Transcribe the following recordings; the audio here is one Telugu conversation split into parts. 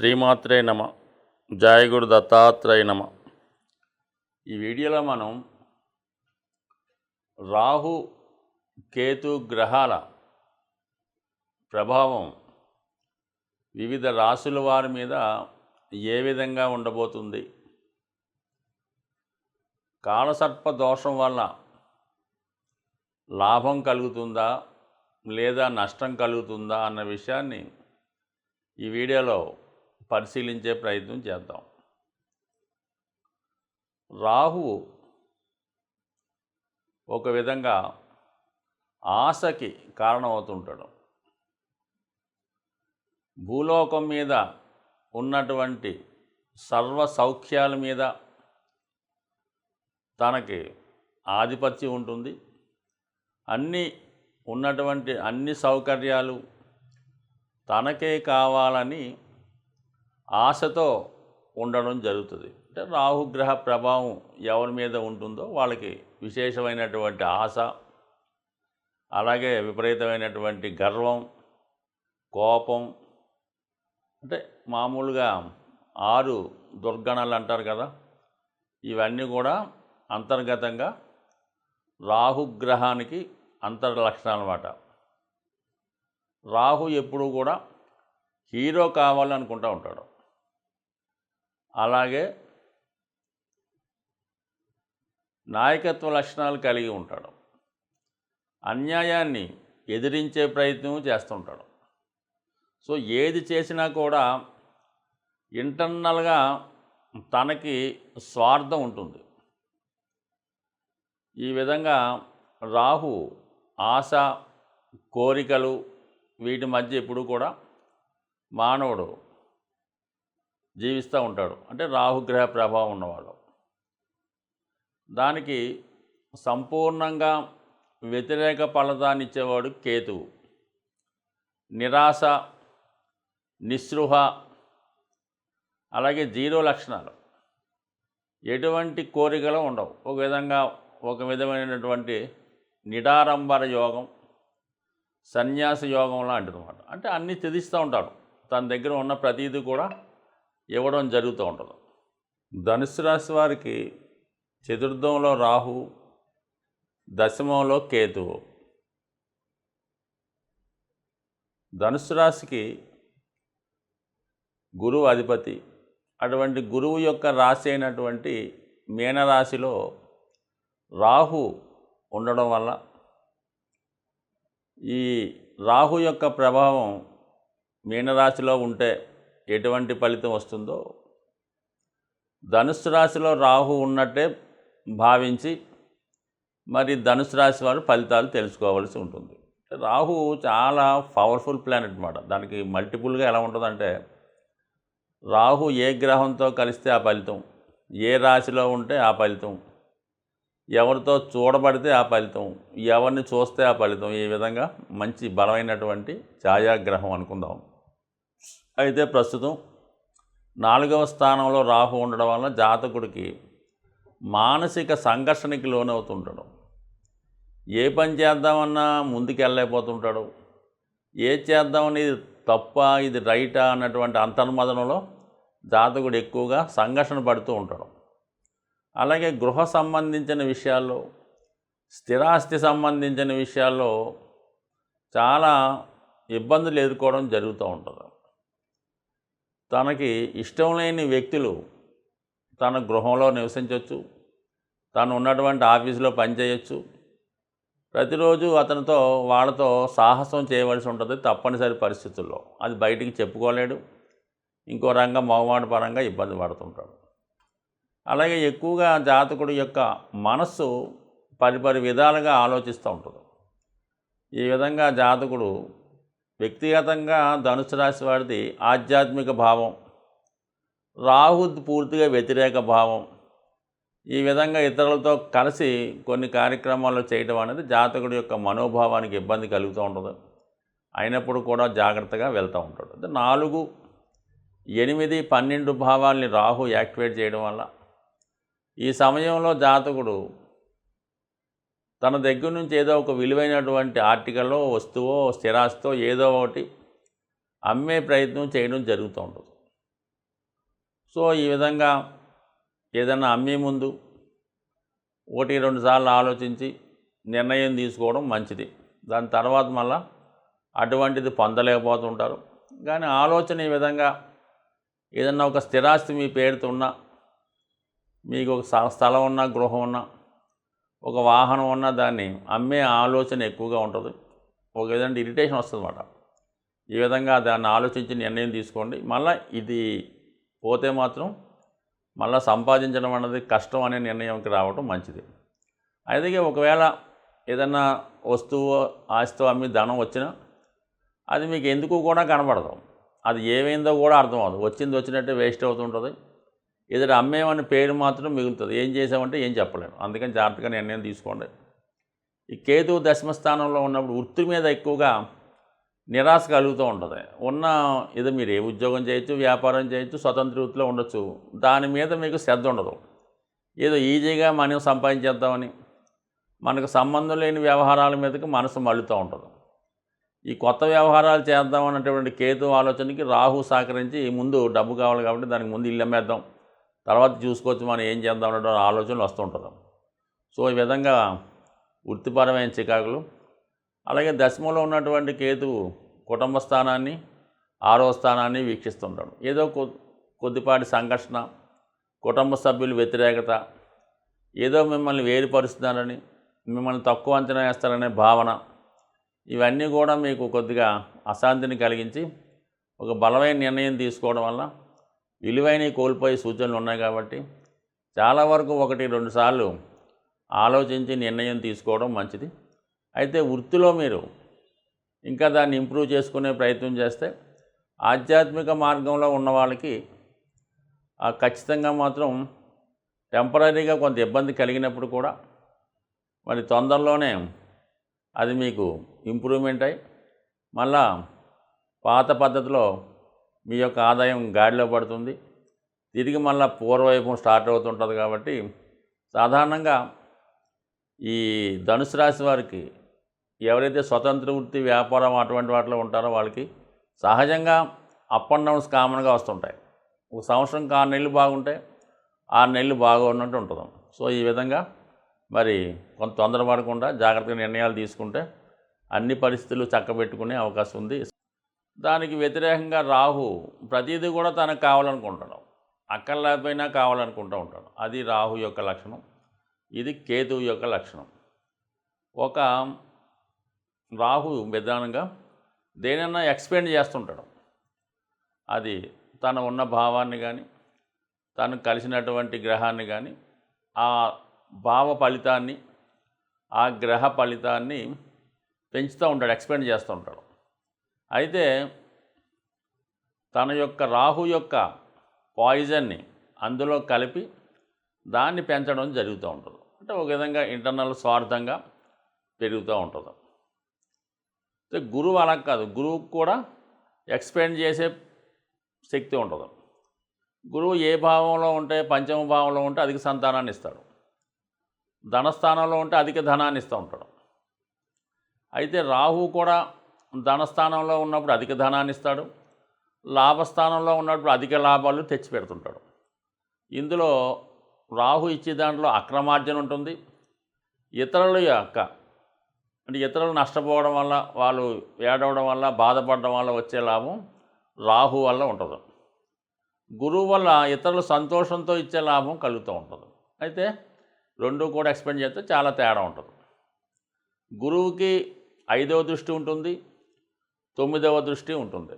శ్రీమాత్రే నమ. జయ గురు దత్తాత్రేయ నమ. ఈ వీడియోలో మనం రాహు కేతు గ్రహాల ప్రభావం వివిధ రాశుల వారి మీద ఏ విధంగా ఉండబోతుంది, కాలసర్ప దోషం వల్ల లాభం కలుగుతుందా లేదా నష్టం కలుగుతుందా అన్న విషయాన్ని ఈ వీడియోలో పరిశీలించే ప్రయత్నం చేద్దాం. రాహువు ఒక విధంగా ఆశకి కారణమవుతుంటాడు. భూలోకం మీద ఉన్నటువంటి సర్వ సౌఖ్యాల మీద తనకి ఆధిపత్యం ఉంటుంది. అన్ని సౌకర్యాలు తనకే కావాలని ఆశతో ఉండడం జరుగుతుంది. అంటే రాహుగ్రహ ప్రభావం ఎవరి మీద ఉంటుందో వాళ్ళకి విశేషమైనటువంటి ఆశ, అలాగే విపరీతమైనటువంటి గర్వం, కోపం, అంటే మామూలుగా 6 దుర్గణాలు అంటారు కదా, ఇవన్నీ కూడా అంతర్గతంగా రాహుగ్రహానికి అంతర్లక్షణాలు అన్నమాట. రాహు ఎప్పుడూ కూడా హీరో కావాలనుకుంటూ ఉంటాడు. అలాగే నాయకత్వ లక్షణాలు కలిగి ఉంటాడు. అన్యాయాన్ని ఎదిరించే ప్రయత్నం చేస్తుంటాడు. సో ఏది చేసినా కూడా ఇంటర్నల్గా తనకి స్వార్థం ఉంటుంది. ఈ విధంగా రాహు ఆశ, కోరికలు వీటి మధ్య ఎప్పుడూ కూడా మానవుడు జీవిస్తూ ఉంటాడు. అంటే రాహుగ్రహ ప్రభావం ఉన్నవాడు. దానికి సంపూర్ణంగా వ్యతిరేక ఫలితాన్ని ఇచ్చేవాడు కేతువు. నిరాశ, నిస్పృహ, అలాగే 0 లక్షణాలు, ఎటువంటి కోరికలు ఉండవు. ఒక విధమైనటువంటి నిడారంబర యోగం, సన్యాస యోగం లాంటిది అన్నమాట. అంటే అన్నీ త్యజిస్తూ ఉంటాడు. తన దగ్గర ఉన్న ప్రతీది కూడా ఇవ్వడం జరుగుతూ ఉంటుంది. ధనుసు రాశి వారికి చతుర్థంలో రాహు, దశమంలో కేతువు. ధనుసు రాశికి గురువు అధిపతి. అటువంటి గురువు యొక్క రాశి అయినటువంటి మీనరాశిలో రాహు ఉండడం వల్ల ఈ రాహు యొక్క ప్రభావం మీనరాశిలో ఉంటే ఎటువంటి ఫలితం వస్తుందో ధనుస్సు రాశిలో రాహు ఉన్నట్టే భావించి మరి ధనుసు రాశి వారు ఫలితాలు తెలుసుకోవాల్సి ఉంటుంది. రాహు చాలా పవర్ఫుల్ ప్లానెట్ అన్నమాట. దానికి మల్టిపుల్గా ఎలా ఉంటుందంటే, రాహు ఏ గ్రహంతో కలిస్తే ఆ ఫలితం, ఏ రాశిలో ఉంటే ఆ ఫలితం, ఎవరితో చూడబడితే ఆ ఫలితం, ఎవరిని చూస్తే ఆ ఫలితం, ఈ విధంగా మంచి బలమైనటువంటి ఛాయాగ్రహం అనుకుందాం. అయితే ప్రస్తుతం 4వ స్థానంలో రాహు ఉండడం వల్ల జాతకుడికి మానసిక సంఘర్షణకి లోనవుతుంటాడు. ఏ పని చేద్దామన్నా ముందుకు వెళ్ళలేకపోతుంటాడు. ఏది చేద్దామని ఇది తప్ప ఇది రైటా అన్నటువంటి అంతర్మదనంలో జాతకుడు ఎక్కువగా సంఘర్షణ పడుతూ ఉంటాడు. అలాగే గృహ సంబంధించిన విషయాల్లో, స్థిరాస్తి సంబంధించిన విషయాల్లో చాలా ఇబ్బందులు ఎదుర్కోవడం జరుగుతూ ఉంటుంది. తనకి ఇష్టం లేని వ్యక్తులు తన గృహంలో నివసించవచ్చు, తను ఉన్నటువంటి ఆఫీసులో పనిచేయచ్చు. ప్రతిరోజు వాళ్ళతో సాహసం చేయవలసి ఉంటుంది తప్పనిసరి పరిస్థితుల్లో. అది బయటికి చెప్పుకోలేడు. ఇంకో రంగం మొహమాట పరంగా ఇబ్బంది పడుతుంటాడు. అలాగే ఎక్కువగా జాతకుడి యొక్క మనస్సు పరిపరి విధాలుగా ఆలోచిస్తూ ఉంటుంది. ఈ విధంగా జాతకుడు వ్యక్తిగతంగా ధనుసు రాశి వాడిది ఆధ్యాత్మిక భావం, రాహు పూర్తిగా వ్యతిరేక భావం. ఈ విధంగా ఇతరులతో కలిసి కొన్ని కార్యక్రమాలు చేయడం అనేది జాతకుడి యొక్క మనోభావానికి ఇబ్బంది కలుగుతూ ఉంటుంది. అయినప్పుడు కూడా జాగ్రత్తగా వెళ్తూ ఉంటాడు. 4, 8, 12 భావాల్ని రాహు యాక్టివేట్ చేయడం వల్ల ఈ సమయంలో జాతకుడు తన దగ్గర నుంచి ఏదో ఒక విలువైనటువంటి ఆర్టికల్లో, వస్తువో, స్థిరాస్తో ఏదో ఒకటి అమ్మే ప్రయత్నం చేయడం జరుగుతూ ఉంటుంది. సో ఈ విధంగా ఏదైనా అమ్మే ముందు 1-2 సార్లు ఆలోచించి నిర్ణయం తీసుకోవడం మంచిది. దాని తర్వాత మళ్ళా అటువంటిది పొందలేకపోతుంటారు. కానీ ఆలోచన ఈ విధంగా ఏదన్నా ఒక స్థిరాస్తి మీ పేరుతో ఉన్నా, మీకు ఒక స్థలం ఉన్నా, గృహం ఉన్నా, ఒక వాహనం ఉన్నా దాన్ని అమ్మే ఆలోచన ఎక్కువగా ఉంటుంది. ఒక విధంగా ఇరిటేషన్ వస్తుందన్నమాట. ఈ విధంగా దాన్ని ఆలోచించి నిర్ణయం తీసుకోండి. మళ్ళీ ఇది పోతే మాత్రం మళ్ళీ సంపాదించడం అన్నది కష్టం అనే నిర్ణయంకి రావడం మంచిది. అయితే ఒకవేళ ఏదన్నా వస్తువు ఆస్తితో అమ్మి ధనం వచ్చినా అది మీకు ఎందుకు కూడా కనపడదు. అది ఏమైందో కూడా అర్థం అవ్వదు. వచ్చింది వచ్చినట్టే వేస్ట్ అవుతుంటుంది. ఏదైనా అమ్మేమని పేరు మాత్రం మిగులుతుంది. ఏం చేసామంటే ఏం చెప్పలేము. అందుకని జాగ్రత్తగా నిర్ణయం తీసుకోండి. ఈ కేతువు దశమ స్థానంలో ఉన్నప్పుడు వృత్తి మీద ఎక్కువగా నిరాశ కలుగుతూ ఉంటుంది. ఏదో మీరు ఏ ఉద్యోగం చేయొచ్చు, వ్యాపారం చేయొచ్చు, స్వతంత్ర వృత్తిలో ఉండొచ్చు. దాని మీద మీకు శ్రద్ధ ఉండదు. ఏదో ఈజీగా మనం సంపాదించేద్దామని మనకు సంబంధం లేని వ్యవహారాల మీదకి మనసు మళ్ళుతూ ఉంటుంది. ఈ కొత్త వ్యవహారాలు చేద్దామన్నటువంటి కేతు ఆలోచనకి రాహు సహకరించి ముందు డబ్బు కావాలి కాబట్టి దానికి ముందు ఇల్లు అమ్మేద్దాం, తర్వాత చూసుకోవచ్చు మనం ఏం చేద్దాం అన్నటువంటి ఆలోచనలు వస్తూ ఉంటుంది. సో ఈ విధంగా వృత్తిపరమైన చికాకులు, అలాగే దశమంలో ఉన్నటువంటి కేతువు కుటుంబ స్థానాన్ని, 6వ స్థానాన్ని వీక్షిస్తుంటాడు. ఏదో కొద్దిపాటి సంఘర్షణ, కుటుంబ సభ్యులు వ్యతిరేకత, ఏదో మిమ్మల్ని వేరుపరుస్తున్నారని, మిమ్మల్ని తక్కువ అంచనా వేస్తారనే భావన, ఇవన్నీ కూడా మీకు కొద్దిగా అశాంతిని కలిగించి ఒక బలమైన నిర్ణయం తీసుకోవడం వల్ల విలువైనవి కోల్పోయే సూచనలు ఉన్నాయి. కాబట్టి చాలా వరకు 1-2 సార్లు ఆలోచించి నిర్ణయం తీసుకోవడం మంచిది. అయితే వృత్తిలో మీరు ఇంకా దాన్ని ఇంప్రూవ్ చేసుకునే ప్రయత్నం చేస్తే ఆధ్యాత్మిక మార్గంలో ఉన్న వాళ్ళకి ఖచ్చితంగా మాత్రం టెంపరీగా కొంత ఇబ్బంది కలిగినప్పుడు కూడా మరి తొందరలోనే అది మీకు ఇంప్రూవ్మెంట్ అయ్యి మళ్ళా పాత పద్ధతిలో మీ యొక్క ఆదాయం గాడిలో పడుతుంది. తిరిగి మళ్ళీ పూర్వవైపు స్టార్ట్ అవుతుంటుంది. కాబట్టి సాధారణంగా ఈ ధనుసు రాశి వారికి ఎవరైతే స్వతంత్ర వృత్తి, వ్యాపారం అటువంటి వాటిలో ఉంటారో వాళ్ళకి సహజంగా అప్ అండ్ డౌన్స్ కామన్గా వస్తుంటాయి. ఒక సంవత్సరం 6 నెలలు బాగుంటాయి, 6 నెలలు బాగున్నట్టు ఉంటుంది. సో ఈ విధంగా మరి కొంత తొందరపడకుండా జాగ్రత్తగా నిర్ణయాలు తీసుకుంటే అన్ని పరిస్థితులు చక్కబెట్టుకునే అవకాశం ఉంది. దానికి వ్యతిరేకంగా రాహు ప్రతిదీ కూడా తనకు కావాలనుకుంటాడు, అక్కర్లేకపోయినా కావాలనుకుంటూ ఉంటాడు. అది రాహు యొక్క లక్షణం. ఇది కేతువు యొక్క లక్షణం. ఒక రాహు విధానంగా దేనైనా ఎక్స్పెండ్ చేస్తుంటాడు. అది తన ఉన్న భావాన్ని కానీ, తను కలిసినటువంటి గ్రహాన్ని కానీ, ఆ భావ ఫలితాన్ని, ఆ గ్రహ ఫలితాన్ని పెంచుతూ ఉంటాడు, ఎక్స్పెండ్ చేస్తూ ఉంటాడు. అయితే తన యొక్క రాహు యొక్క పాయిజన్ని అందులో కలిపి దాన్ని పెంచడం జరుగుతూ ఉంటుంది. అంటే ఒక విధంగా ఇంటర్నల్ స్వార్థంగా పెరుగుతూ ఉంటుంది. అయితే గురువు అలా కాదు. గురువుకు కూడా ఎక్స్పెండ్ చేసే శక్తి ఉంటుంది. గురువు ఏ భావంలో ఉంటే, పంచమ భావంలో ఉంటే అధిక సంతానాన్ని ఇస్తాడు, ధనస్థానంలో ఉంటే అధిక ధనాన్ని ఇస్తూ ఉంటాడు. అయితే రాహు కూడా ధనస్థానంలో ఉన్నప్పుడు అధిక ధనాన్ని ఇస్తాడు, లాభస్థానంలో ఉన్నప్పుడు అధిక లాభాలు తెచ్చిపెడుతుంటాడు. ఇందులో రాహు ఇచ్చే దాంట్లో అక్రమార్జన ఉంటుంది. ఇతరుల యొక్క అంటే ఇతరులు నష్టపోవడం వల్ల, వాళ్ళు ఏడవడం వల్ల, బాధపడడం వల్ల వచ్చే లాభం రాహు వల్ల ఉంటుంది. గురువు వల్ల ఇతరులు సంతోషంతో ఇచ్చే లాభం కలుగుతూ ఉంటుంది. అయితే రెండు కూడా ఎక్స్పెండ్ చేస్తే చాలా తేడా ఉంటుంది. గురువుకి 5వ దృష్టి ఉంటుంది, 9వ దృష్టి ఉంటుంది.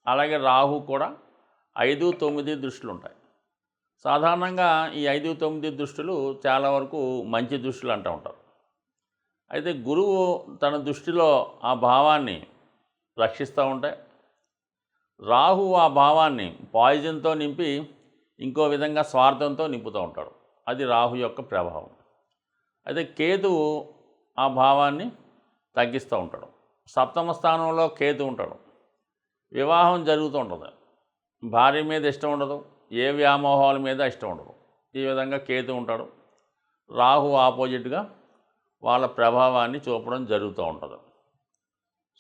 అలాగే రాహు కూడా 5, 9 దృష్టిలు ఉంటాయి. సాధారణంగా ఈ 5, 9 దృష్టిలు చాలా వరకు మంచి దృష్టిలు అంటూ ఉంటారు. అయితే గురువు తన దృష్టిలో ఆ భావాన్ని రక్షిస్తూ ఉంటాయి. రాహు ఆ భావాన్ని పాయిజన్తో నింపి ఇంకో విధంగా స్వార్థంతో నింపుతూ ఉంటాడు. అది రాహు యొక్క ప్రభావం. అయితే కేతువు ఆ భావాన్ని తగ్గిస్తూ ఉంటాడు. సప్తమ స్థానంలో కేతు ఉంటాడు. వివాహం జరుగుతూ ఉంటుంది, భార్య మీద ఇష్టం ఉండదు, ఏ వ్యామోహాల మీద ఇష్టం ఉండదు. ఈ విధంగా కేతు ఉంటాడు. రాహు ఆపోజిట్గా వాళ్ళ ప్రభావాన్ని చూపడం జరుగుతూ ఉంటుంది.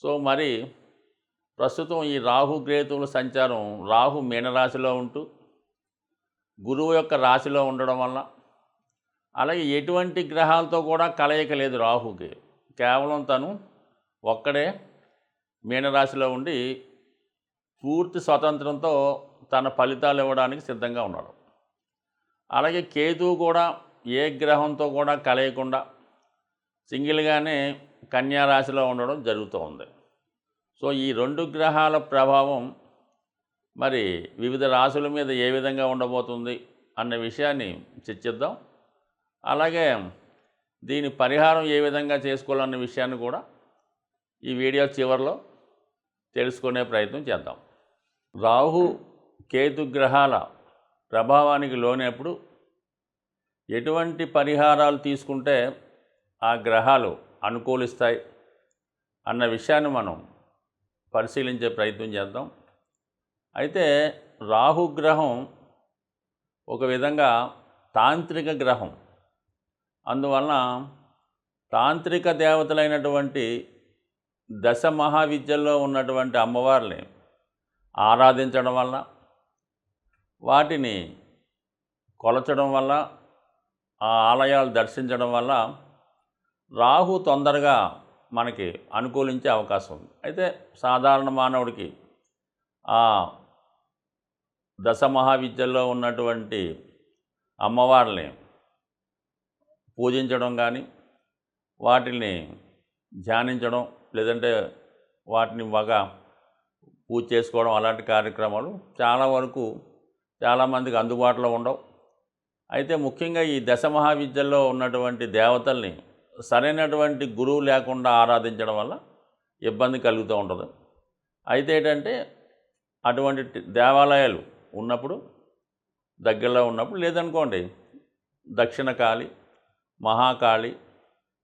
సో మరి ప్రస్తుతం ఈ రాహు కేతువుల సంచారం, రాహు మీనరాశిలో ఉంటూ గురువు యొక్క రాశిలో ఉండడం వల్ల, అలాగే ఎటువంటి గ్రహాలతో కూడా కలయిక లేదు రాహుకి. కేవలం తను ఒక్కడే మీనరాశిలో ఉండి పూర్తి స్వతంత్రంతో తన ఫలితాలు ఇవ్వడానికి సిద్ధంగా ఉన్నాడు. అలాగే కేతువు కూడా ఏ గ్రహంతో కూడా కలయకుండా సింగిల్గానే కన్యా రాశిలో ఉండడం జరుగుతూ ఉంది. సో ఈ 2 గ్రహాల ప్రభావం మరి వివిధ రాశుల మీద ఏ విధంగా ఉండబోతుంది అన్న విషయాన్ని చర్చిద్దాం. అలాగే దీని పరిహారం ఏ విధంగా చేసుకోవాలన్న విషయాన్ని కూడా ఈ వీడియో చివరిలో తెలుసుకునే ప్రయత్నం చేద్దాం. రాహు కేతు గ్రహాల ప్రభావానికి లోనప్పుడు ఎటువంటి పరిహారాలు తీసుకుంటే ఆ గ్రహాలు అనుకూలిస్తాయి అన్న విషయాన్ని మనం పరిశీలించే ప్రయత్నం చేద్దాం. అయితే రాహుగ్రహం ఒక విధంగా తాంత్రిక గ్రహం. అందువలన తాంత్రిక దేవతలైనటువంటి దశ మహావిద్యల్లో ఉన్నటువంటి అమ్మవారిని ఆరాధించడం వల్ల, వాటిని కొలచడం వల్ల, ఆ ఆలయాలు దర్శించడం వల్ల రాహు తొందరగా మనకి అనుకూలించే అవకాశం ఉంది. అయితే సాధారణ మానవుడికి ఆ దశ మహావిద్యల్లో ఉన్నటువంటి అమ్మవారిని పూజించడం కానీ, వాటిని ధ్యానించడం, లేదంటే వాటిని బాగా పూజ చేసుకోవడం, అలాంటి కార్యక్రమాలు చాలా వరకు చాలామందికి అందుబాటులో ఉండవు. అయితే ముఖ్యంగా ఈ దశ మహావిద్యల్లో ఉన్నటువంటి దేవతల్ని సరైనటువంటి గురువు లేకుండా ఆరాధించడం వల్ల ఇబ్బంది కలుగుతూ ఉంటుంది. అయితే ఏంటంటే అటువంటి దేవాలయాలు ఉన్నప్పుడు, దగ్గరలో ఉన్నప్పుడు, లేదనుకోండి దక్షిణ కాళి, మహాకాళి,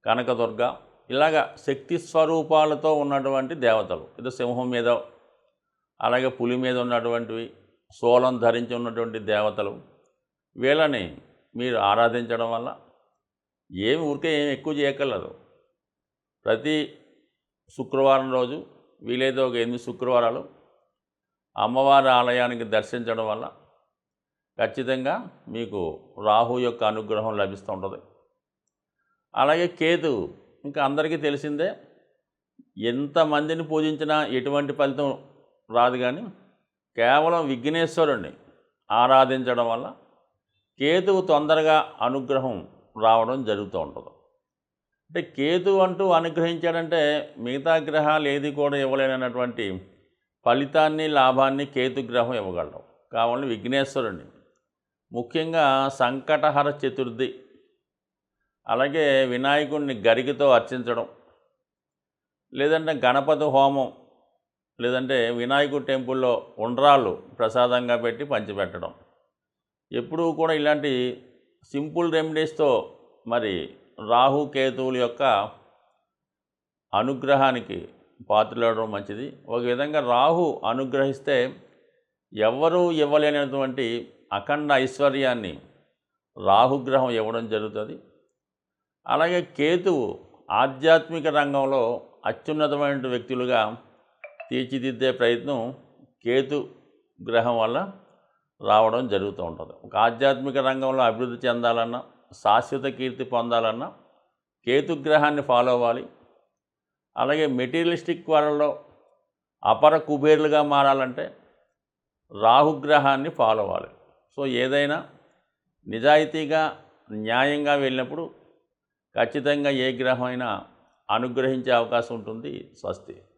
కనకదుర్గ, ఇలాగా శక్తి స్వరూపాలతో ఉన్నటువంటి దేవతలు, ఇది సింహం మీద, అలాగే పులి మీద ఉన్నటువంటివి, శూలం ధరించి ఉన్నటువంటి దేవతలు, వీళ్ళని మీరు ఆరాధించడం వల్ల ఏమి ఎక్కువ చేయక్కర్లేదు. ప్రతి శుక్రవారం రోజు వీలైతే ఒక 8 శుక్రవారాలు అమ్మవారి ఆలయానికి దర్శించడం వల్ల ఖచ్చితంగా మీకు రాహు యొక్క అనుగ్రహం లభిస్తూ ఉంటుంది. అలాగే కేతు ఇంకా అందరికీ తెలిసిందే, ఎంతమందిని పూజించినా ఎటువంటి ఫలితం రాదు. కానీ కేవలం విఘ్నేశ్వరుణ్ణి ఆరాధించడం వల్ల కేతువు తొందరగా అనుగ్రహం రావడం జరుగుతూ ఉంటుంది. అంటే కేతు అంటూ అనుగ్రహించాడంటే మిగతా గ్రహాలు ఏది కూడా ఇవ్వలేనటువంటి ఫలితాన్ని, లాభాన్ని కేతుగ్రహం ఇవ్వగలడం. కావాలని విఘ్నేశ్వరుణ్ణి, ముఖ్యంగా సంకటహర చతుర్థి, అలాగే వినాయకుడిని గరికతో అర్చించడం, లేదంటే గణపతి హోమం, లేదంటే వినాయకుడి టెంపుల్లో ఉండ్రాళ్ళు ప్రసాదంగా పెట్టి పంచిపెట్టడం, ఎప్పుడూ కూడా ఇలాంటి సింపుల్ రెమెడీస్తో మరి రాహు కేతువుల యొక్క అనుగ్రహానికి పాత్రలవడం మంచిది. ఒక విధంగా రాహు అనుగ్రహిస్తే ఎవ్వరూ ఇవ్వలేనటువంటి అఖండ ఐశ్వర్యాన్ని రాహుగ్రహం ఇవ్వడం జరుగుతుంది. అలాగే కేతువు ఆధ్యాత్మిక రంగంలో అత్యున్నతమైన వ్యక్తులుగా తీర్చిదిద్దే ప్రయత్నం కేతు గ్రహం వల్ల రావడం జరుగుతూ ఉంటుంది. ఒక ఆధ్యాత్మిక రంగంలో అభివృద్ధి చెందాలన్నా, శాశ్వత కీర్తి పొందాలన్నా కేతుగ్రహాన్ని ఫాలో అవ్వాలి. అలాగే మెటీరియలిస్టిక్ వరల్డ్లో అపర కుబేర్లుగా మారాలంటే రాహుగ్రహాన్ని ఫాలో అవ్వాలి. సో ఏదైనా నిజాయితీగా, న్యాయంగా వెళ్ళినప్పుడు ఖచ్చితంగా ఏ గ్రహం అయినా అనుగ్రహించే అవకాశం ఉంటుంది. స్వస్తి.